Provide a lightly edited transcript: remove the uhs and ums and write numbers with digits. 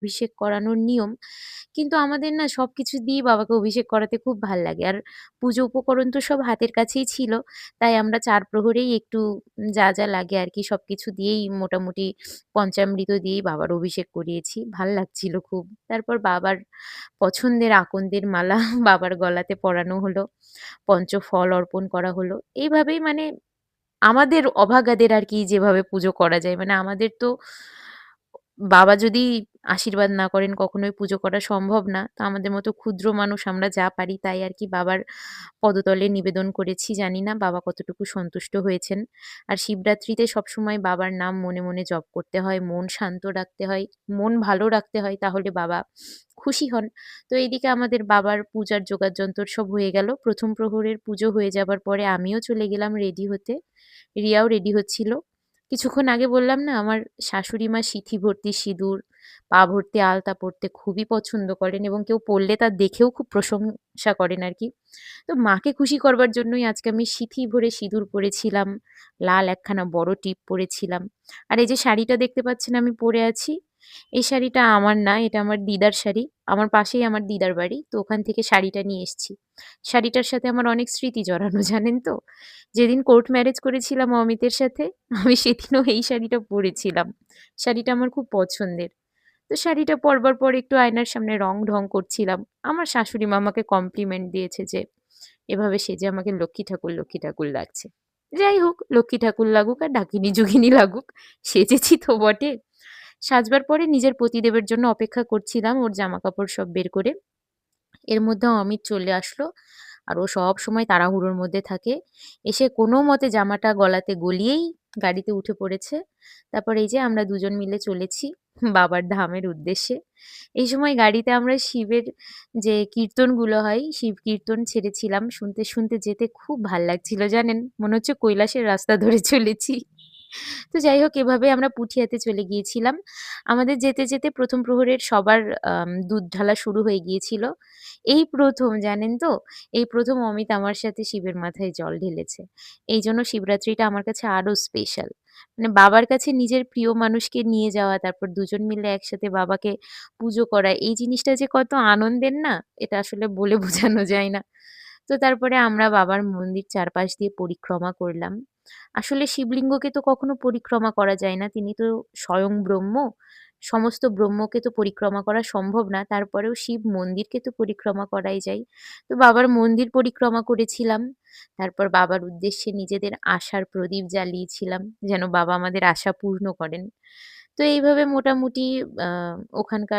অভিষেক করানোর নিয়ম। কিন্তু আমাদের না সবকিছু দিয়েই বাবাকে অভিষেক করাতে খুব ভাল লাগে। আর পুজো উপকরণ তো সব হাতের কাছেই ছিল। তাই আমরা ৪ প্রহরেই একটু যা লাগে আরকি সবকিছু দিয়েই মোটামুটি পঞ্চামৃত দিয়েই বাবার অভিষেক করিয়েছি। ভাল লাগছিল খুব। তারপর বাবার পছন্দের আকন্দের মালা বাবার গলাতে পরানো হলো। পঞ্চফল অর্পণ করা হলো। এইভাবেই মানে আমাদের অভাগাদের আরকি যেভাবে পুজো করা যায়। মানে আমাদের তো বাবা যদি আশীর্বাদ না করেন কখনোই পুজো করা সম্ভব না। তো আমাদের মতো ক্ষুদ্র মানুষ আমরা যা পারি তাই আরকি বাবার পদতলে নিবেদন করেছি। জানি না বাবা কতটুকু সন্তুষ্ট হয়েছেন। আর শিবরাত্রিতে সবসময় বাবার নাম মনে জপ করতে হয়, মন শান্ত রাখতে হয়, মন ভালো রাখতে হয় তাহলে বাবা খুশি হন। তো এইদিকে আমাদের বাবার পূজার জোগাড়যন্ত্র সব হয়ে গেল। ১ম প্রহরের পুজো হয়ে যাবার পরে আমিও চলে গেলাম রেডি হতে। রিয়াও রেডি হচ্ছিল। কিছুক্ষণ আগে বললাম না আমার শাশুড়ি মা সিঁথি ভর্তি সিঁদুর, পা ভর্তি আলতা পরতে খুবই পছন্দ করেন এবং কেউ পরলে তা দেখেও খুব প্রশংসা করেন আরকি। তো মাকে খুশি করবার জন্যই আজকে আমি সিঁথি ভরে সিঁদুর পরেছিলাম। লাল একখানা বড় টিপ পরেছিলাম। আর এই যে শাড়িটা দেখতে পাচ্ছেন আমি পরে আছি, এই শাড়িটা আমার না, এটা আমার দিদার শাড়ি। আমার পাশেই আমার দিদার বাড়ি। তো ওখান থেকে শাড়িটা নিয়ে এসছি। শাড়িটার সাথে আমার অনেক স্মৃতি জড়ানো জানেন তো? যেদিন কোর্ট ম্যারেজ করেছিলাম অমিতের সাথে, আমি সেদিনও এই শাড়িটা পরেছিলাম। শাড়িটা আমার খুব পছন্দের। তো শাড়িটা পরবার পর একটু আয়নার সামনে রং-ঢং করছিলাম। আমার শাশুড়ি মা আমাকে কমপ্লিমেন্ট দিয়েছে যে, এভাবে সেজে আমাকে লক্ষ্মী ঠাকুর লাগছে। যাই হোক, লক্ষ্মী ঠাকুর লাগুক আর ডাকিনী-যোগিনী লাগুক, সেজেছি তো বটে। সাজবার পরে নিজের পতিদেবের জন্য অপেক্ষা করছিলাম ওর জামাকাপড় সব বের করে। এর মধ্যেও অমিত চলে আসলো। আর ও সবসময় তাড়াহুড়োর মধ্যে থাকে। এসে কোনোমতে জামাটা গলাতে গলিয়েই গাড়িতে উঠে পড়েছে। তারপর এই যে আমরা দুজন মিলে চলেছি বাবার ধামের উদ্দেশ্যে। এই সময় গাড়িতে আমরা শিবের যে কীর্তনগুলো হয়, শিব কীর্তন ছেড়েছিলাম। শুনতে যেতে খুব ভাল লাগছিল জানেন? মনে হচ্ছে কৈলাসের রাস্তা ধরে চলেছি। তো যাই হোক এভাবে আমরা পুঠিয়াতে চলে গিয়েছিলাম। আমাদের যেতে ১ম প্রহরের সবার দুধ ঢালা শুরু হয়ে গিয়েছিল। এই ১ম জানেন তো? এই ১ম অমিত আমার সাথে শিবের মাথায় জল ঢেলেছে। এইজন্য শিবরাত্রিটা আমার কাছে আরো স্পেশাল। মানে বাবার কাছে নিজের প্রিয় মানুষকে নিয়ে যাওয়া, তারপর দুজন মিলে একসাথে বাবাকে পুজো করা, এই জিনিসটা যে কত আনন্দের না, এটা আসলে বলে বোঝানো যায় না। তো তারপরে আমরা বাবার মন্দির চারপাশ দিয়ে পরিক্রমা করলাম। আসলে শিবলিঙ্গকে তো কখনো পরিক্রমা করা যায় না। তিনি তো স্বয়ং ব্রহ্ম। সমস্ত ব্রহ্মকে তো পরিক্রমা করা সম্ভব না। তারপরেও শিব মন্দিরকে তো পরিক্রমা করাই যায়। তো বাবার মন্দির পরিক্রমা করেছিলাম। তারপর বাবার উদ্দেশ্যে নিজেদের আশার প্রদীপ জ্বালিয়েছিলাম, যেন বাবা আমাদের আশা পূর্ণ করেন। তো এইভাবে মোটামুটি আ ওখানকার